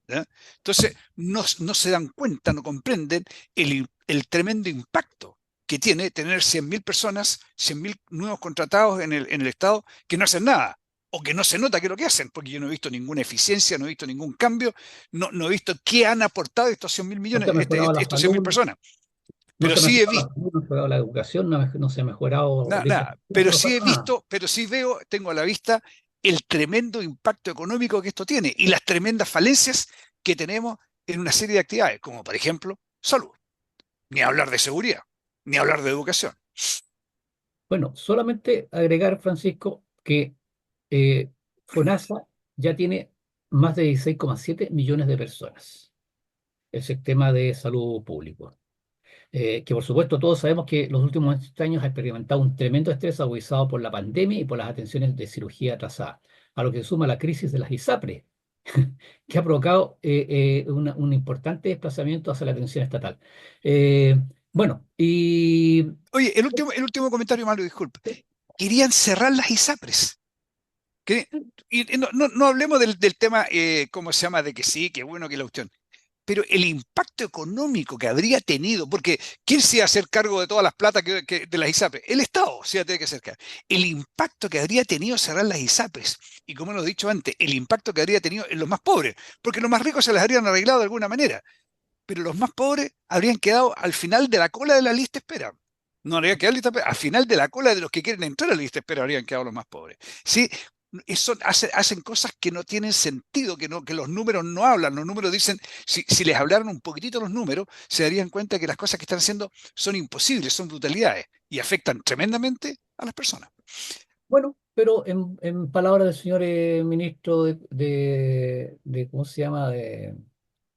¿Ya? Entonces, no se dan cuenta, no comprenden el tremendo impacto que tiene tener 100.000 personas, 100.000 nuevos contratados en el Estado que no hacen nada, o que no se nota que es lo que hacen, porque yo no he visto ninguna eficiencia, no he visto ningún cambio, no he visto qué han aportado estos 100.000 No se millones, ha mejorado la estos 100.000 salud, personas. no Pero se ha sí he mejorado la visto, salud, no se ha mejorado la educación, no se ha mejorado nada, la nada, infraestructura, no falta nada. pero sí veo, tengo a la vista el tremendo impacto económico que esto tiene y las tremendas falencias que tenemos en una serie de actividades, como por ejemplo salud, ni hablar de seguridad, ni hablar de educación. Bueno, solamente agregar, Francisco, que eh, FONASA ya tiene más de 16,7 millones de personas, el sistema de salud público. Que por supuesto todos sabemos que los últimos años ha experimentado un tremendo estrés agudizado por la pandemia y por las atenciones de cirugía atrasada, a lo que se suma la crisis de las ISAPRES, que ha provocado un importante desplazamiento hacia la atención estatal. Eh, bueno, y Oye, el último comentario, malo, disculpe. Querían cerrar las ISAPRES. Que- y no hablemos del tema, ¿cómo se llama? De que sí, que bueno, que la cuestión. Pero el impacto económico que habría tenido, porque ¿quién se iba a hacer cargo de todas las plata de las ISAPRES? El Estado se iba a tener que hacer cargo. El impacto que habría tenido cerrar las ISAPRES, y como lo he dicho antes, el impacto que habría tenido en los más pobres, porque los más ricos se las habrían arreglado de alguna manera, pero los más pobres habrían quedado al final de la cola de la lista de espera. No habría quedado lista de espera, al final de la cola de los que quieren entrar a la lista de espera habrían quedado los más pobres. Sí, eso hacen cosas que no tienen sentido, que los números no hablan. Los números dicen, si les hablaran un poquitito los números, se darían cuenta que las cosas que están haciendo son imposibles, son brutalidades y afectan tremendamente a las personas. bueno, pero en palabras del señor ministro ¿cómo se llama? Eh,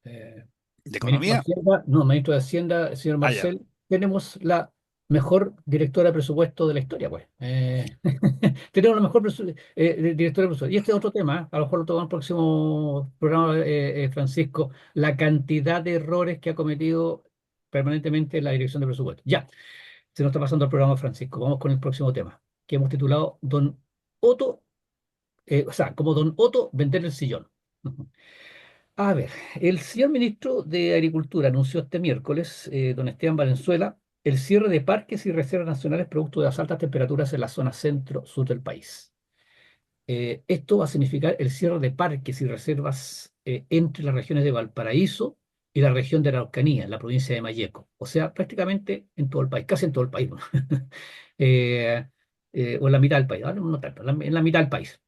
¿De Ministro de economía? Hacienda, no, ministro de Hacienda, el señor Allá. Marcel, tenemos la mejor directora de presupuesto de la historia, pues. Tenemos la mejor directora de presupuesto. Y este es otro tema, a lo mejor lo tomamos en el próximo programa, Francisco, la cantidad de errores que ha cometido permanentemente la dirección de presupuesto. Ya, se nos está pasando el programa, Francisco. Vamos con el próximo tema, que hemos titulado Don Otto, o sea, como Don Otto vender el sillón. A ver, el señor ministro de Agricultura anunció este miércoles, don Esteban Valenzuela, el cierre de parques y reservas nacionales producto de las altas temperaturas en la zona centro-sur del país. Esto va a significar el cierre de parques y reservas entre las regiones de Valparaíso y la región de Araucanía, en la provincia de Malleco. O sea, prácticamente en todo el país, casi en todo el país, ¿no? Eh, o en la mitad del país, ¿vale? No tanto, en la mitad del país.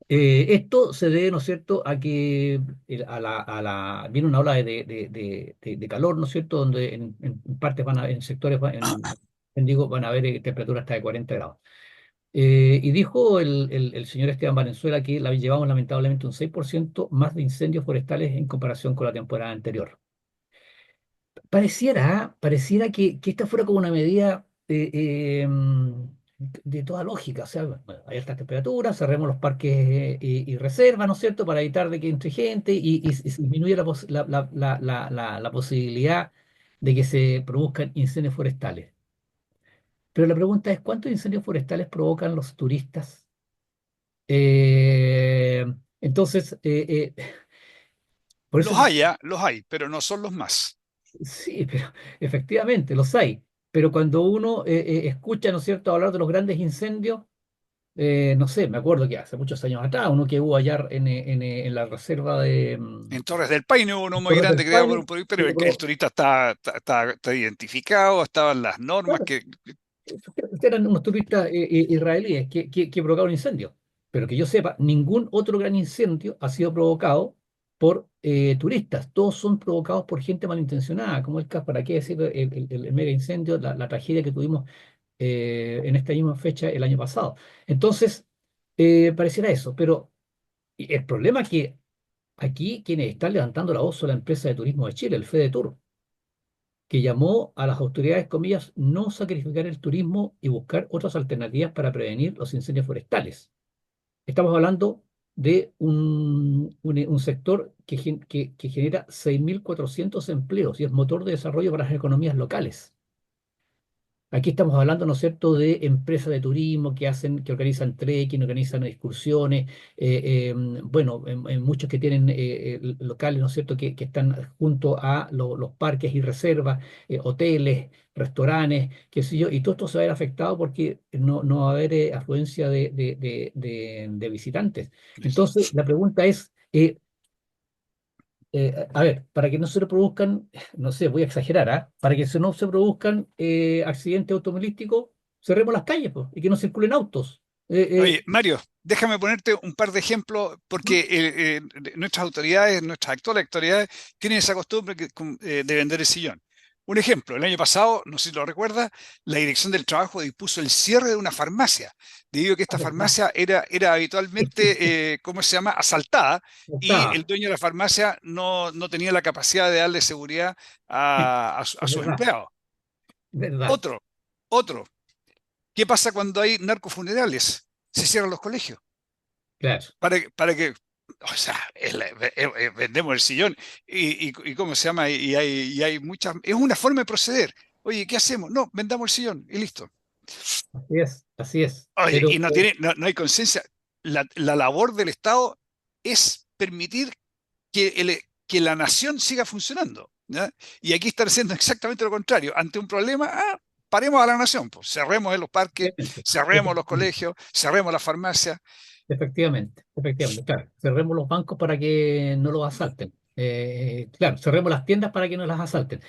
Esto se debe, ¿no es cierto?, a que viene una ola de calor, ¿no es cierto?, donde en partes en sectores, digo, van a haber temperaturas hasta de 40 grados. Y dijo el señor Esteban Valenzuela que llevamos lamentablemente un 6% más de incendios forestales en comparación con la temporada anterior. Pareciera que esta fuera como una medida de toda lógica. O sea, bueno, hay altas temperaturas, cerremos los parques y reservas, ¿no es cierto?, para evitar de que entre gente y se disminuya la posibilidad de que se produzcan incendios forestales. Pero la pregunta es, ¿cuántos incendios forestales provocan los turistas? Eh, entonces, por eso Los hay, pero no son los más. sí, pero efectivamente los hay. Pero cuando uno escucha, ¿no es cierto?, hablar de los grandes incendios, no sé, me acuerdo que hace muchos años atrás, uno que hubo allá en la reserva de En Torres del Paine hubo uno muy Torres grande del que quería por Paine, un poquito, pero que el turista está identificado, estaban las normas bueno, que... eran unos turistas israelíes que provocaron incendios. Pero que yo sepa, ningún otro gran incendio ha sido provocado por turistas. Todos son provocados por gente malintencionada, como el caso, ¿para qué decir el mega incendio, la tragedia que tuvimos en esta misma fecha el año pasado? Entonces, pareciera eso. Pero el problema es que aquí quienes están levantando la voz son la empresa de turismo de Chile, el FEDETUR, que llamó a las autoridades, comillas, no sacrificar el turismo y buscar otras alternativas para prevenir los incendios forestales. Estamos hablando de un sector que genera 6.400 empleos y es motor de desarrollo para las economías locales. Aquí estamos hablando, ¿no es cierto?, de empresas de turismo que organizan trekking, organizan excursiones, bueno, en muchos que tienen locales, ¿no es cierto?, que están junto a los parques y reservas, hoteles, restaurantes, qué sé yo, y todo esto se va a ver afectado porque no va a haber afluencia de visitantes. Entonces, la pregunta es, a ver, para que no se reproduzcan, no sé, voy a exagerar, ¿ah? Para que no se produzcan accidentes automovilísticos, cerremos las calles, pues, y que no circulen autos. Oye, Mario, déjame ponerte un par de ejemplos, ¿Mm? porque nuestras autoridades, nuestras actuales autoridades, tienen esa costumbre de vender el sillón. Un ejemplo, el año pasado, no sé si lo recuerda, la Dirección del Trabajo dispuso el cierre de una farmacia, debido a que Ah, esta verdad. farmacia era habitualmente, ¿cómo se llama?, asaltada, y el Está, dueño de la farmacia no tenía la capacidad de darle seguridad a es sus verdad, empleados. es verdad, Otro, otro, ¿qué pasa cuando hay narcofunerales? Se cierran los colegios. claro. Para que, o sea, vendemos el sillón y ¿cómo se llama? Y hay muchas, es una forma de proceder. Oye, ¿qué hacemos? No, vendamos el sillón y listo. Así es, así es. Oye, Pero y no hay conciencia. La labor del Estado es permitir que la nación siga funcionando, ¿ya? Y aquí están haciendo exactamente lo contrario. Ante un problema, paremos a la nación, pues. Cerremos los parques, efectivamente, cerremos los efectivamente, colegios, cerremos las farmacias. efectivamente, claro. Cerremos los bancos para que no los asalten. Claro, cerremos las tiendas para que no las asalten.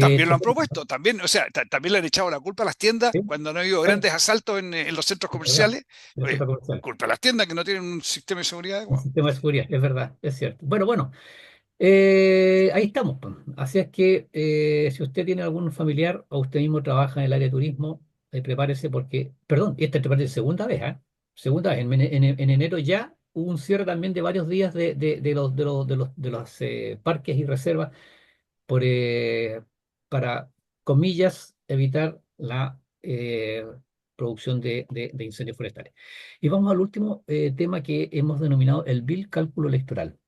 También lo han Pero, propuesto, también, o sea, también le han echado la culpa a las tiendas ¿sí? cuando no ha habido Bueno, grandes asaltos en los centros es verdad, comerciales. en el Oye, centro comercial. culpa a las tiendas que no tienen un sistema de seguridad Un adecuado. sistema de seguridad, es verdad, es cierto. Bueno, ahí estamos, pues. Así es que si usted tiene algún familiar o usted mismo trabaja en el área de turismo, prepárese porque, perdón, esta te parece segunda vez, ¿ah? Segunda vez, en enero ya hubo un cierre también de varios días de los parques y reservas por, para, comillas, evitar la producción de incendios forestales. Y vamos al último tema que hemos denominado el vil cálculo electoral.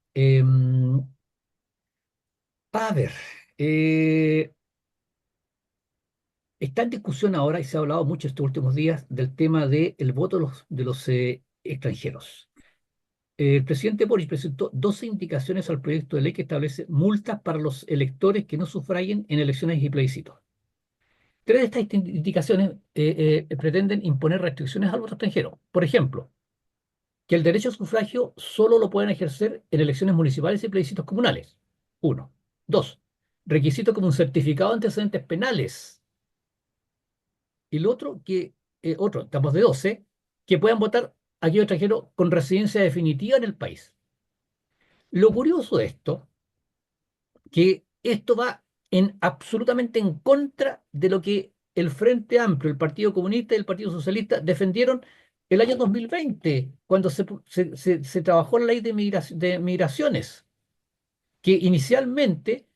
A ver, eh, está en discusión ahora y se ha hablado mucho estos últimos días del tema del voto de los extranjeros. El presidente Boric presentó 12 indicaciones al proyecto de ley que establece multas para los electores que no sufraguen en elecciones y plebiscitos. Tres de estas indicaciones pretenden imponer restricciones al voto extranjero. Por ejemplo, que el derecho a sufragio solo lo pueden ejercer en elecciones municipales y plebiscitos comunales. Uno. Dos. Requisito como un certificado de antecedentes penales. Y el otro, estamos de 12, que puedan votar aquellos extranjeros con residencia definitiva en el país. Lo curioso de esto, que esto va absolutamente en contra de lo que el Frente Amplio, el Partido Comunista y el Partido Socialista defendieron el año 2020, cuando se trabajó la ley de migraciones, que inicialmente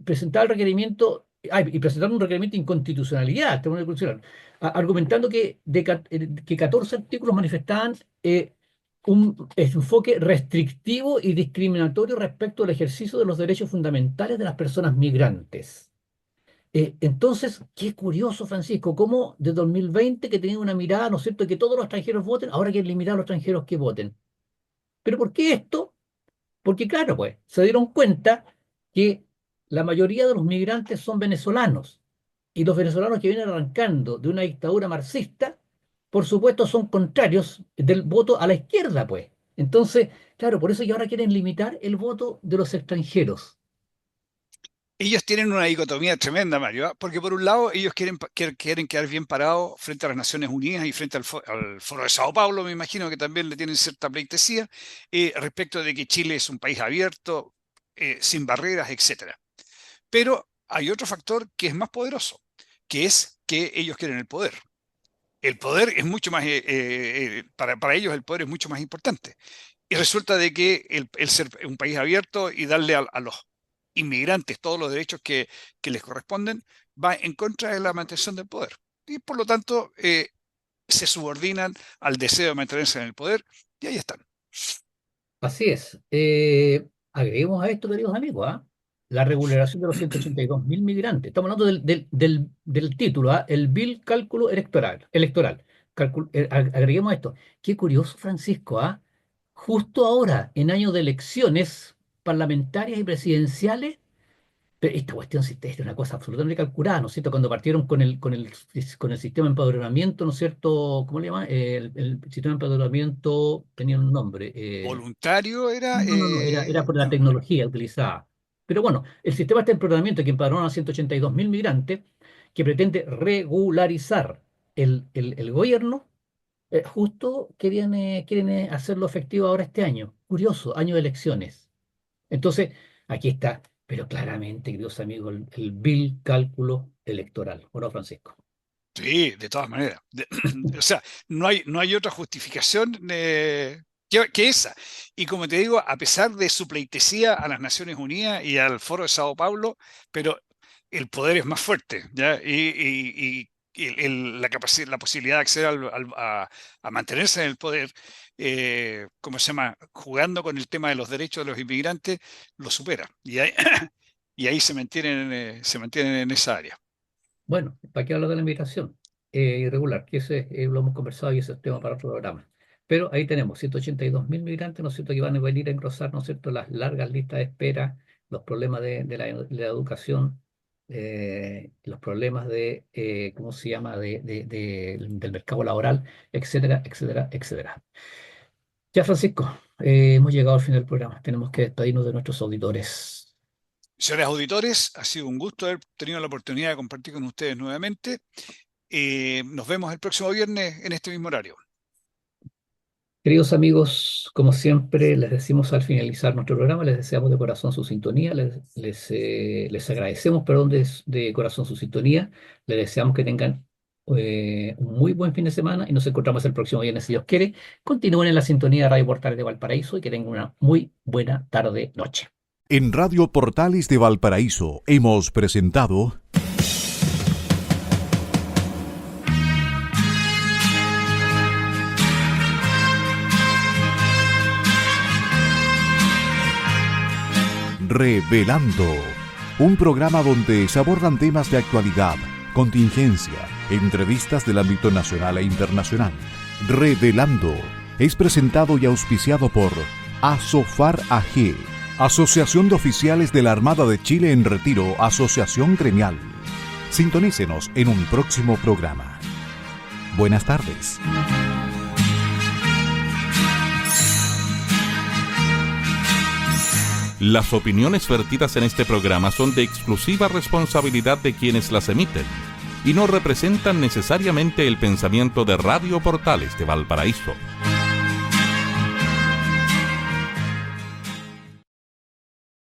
presentaba el requerimiento, y presentaron un requerimiento de inconstitucionalidad al Tribunal Constitucional, argumentando que 14 artículos manifestaban un enfoque restrictivo y discriminatorio respecto al ejercicio de los derechos fundamentales de las personas migrantes. Entonces, qué curioso, Francisco, cómo de 2020 que tenía una mirada, ¿no es cierto?, que todos los extranjeros voten, ahora quieren limitar a los extranjeros que voten. ¿Pero por qué esto? Porque claro, pues, se dieron cuenta que la mayoría de los migrantes son venezolanos y los venezolanos que vienen arrancando de una dictadura marxista, por supuesto, son contrarios del voto a la izquierda, pues. Entonces, claro, por eso que ahora quieren limitar el voto de los extranjeros. Ellos tienen una dicotomía tremenda, Mario, porque por un lado ellos quieren quedar bien parados frente a las Naciones Unidas y frente al Foro de Sao Paulo, me imagino que también le tienen cierta pleitesía, respecto de que Chile es un país abierto, sin barreras, etcétera. Pero hay otro factor que es más poderoso, que es que ellos quieren el poder. El poder es mucho más, para ellos el poder es mucho más importante. Y resulta de que el ser un país abierto y darle a los inmigrantes todos los derechos que les corresponden va en contra de la mantención del poder. Y por lo tanto se subordinan al deseo de mantenerse en el poder Y ahí están. Así es. Agreguemos a esto, queridos amigos, la regularización de los 182.000 migrantes. Estamos hablando del título, el Bill Cálculo Electoral. Agreguemos esto. Qué curioso, Francisco, justo ahora, en año de elecciones parlamentarias y presidenciales, pero esta cuestión sí es una cosa absolutamente calculada, ¿no es cierto? Cuando partieron con el sistema de empadronamiento, ¿no es cierto? ¿Cómo le llaman? El sistema de empadronamiento tenía un nombre. Voluntario era. No, era por la No. tecnología utilizada. Pero bueno, el sistema de empadronamiento que empadronan a 182.000 migrantes, que pretende regularizar el gobierno, justo quieren hacerlo efectivo ahora este año. Curioso, año de elecciones. Entonces, aquí está, pero claramente, queridos amigos, el vil cálculo electoral. ¿O no, Francisco? Sí, de todas maneras. O sea, no hay otra justificación que esa. Y como te digo, a pesar de su pleitesía a las Naciones Unidas y al Foro de Sao Paulo, pero el poder es más fuerte, ¿ya? Y la posibilidad de acceder a mantenerse en el poder, ¿cómo se llama? Jugando con el tema de los derechos de los inmigrantes, lo supera. Y ahí, y ahí se mantienen en esa área. Bueno, ¿para qué hablar de la inmigración irregular? Que ese lo hemos conversado y ese es tema para otro programa. Pero ahí tenemos 182.000 migrantes, ¿no es cierto?, que van a venir a engrosar, ¿no es cierto?, las largas listas de espera, los problemas de la educación, los problemas ¿cómo se llama?, del mercado laboral, etcétera, etcétera, etcétera. Ya, Francisco, hemos llegado al final del programa. Tenemos que despedirnos de nuestros auditores. Señores auditores, ha sido un gusto haber tenido la oportunidad de compartir con ustedes nuevamente. Nos vemos el próximo viernes en este mismo horario. Queridos amigos, como siempre, les decimos al finalizar nuestro programa, les deseamos de corazón su sintonía, les agradecemos, perdón, de corazón su sintonía, les deseamos que tengan un muy buen fin de semana y nos encontramos el próximo viernes, si Dios quiere. Continúen en la sintonía de Radio Portales de Valparaíso y que tengan una muy buena tarde-noche. En Radio Portales de Valparaíso hemos presentado Revelando, un programa donde se abordan temas de actualidad, contingencia, entrevistas del ámbito nacional e internacional. Revelando es presentado y auspiciado por Asofar AG, Asociación de Oficiales de la Armada de Chile en Retiro, Asociación Gremial. Sintonícenos en un próximo programa. Buenas tardes. Las opiniones vertidas en este programa son de exclusiva responsabilidad de quienes las emiten y no representan necesariamente el pensamiento de Radio Portales de Valparaíso.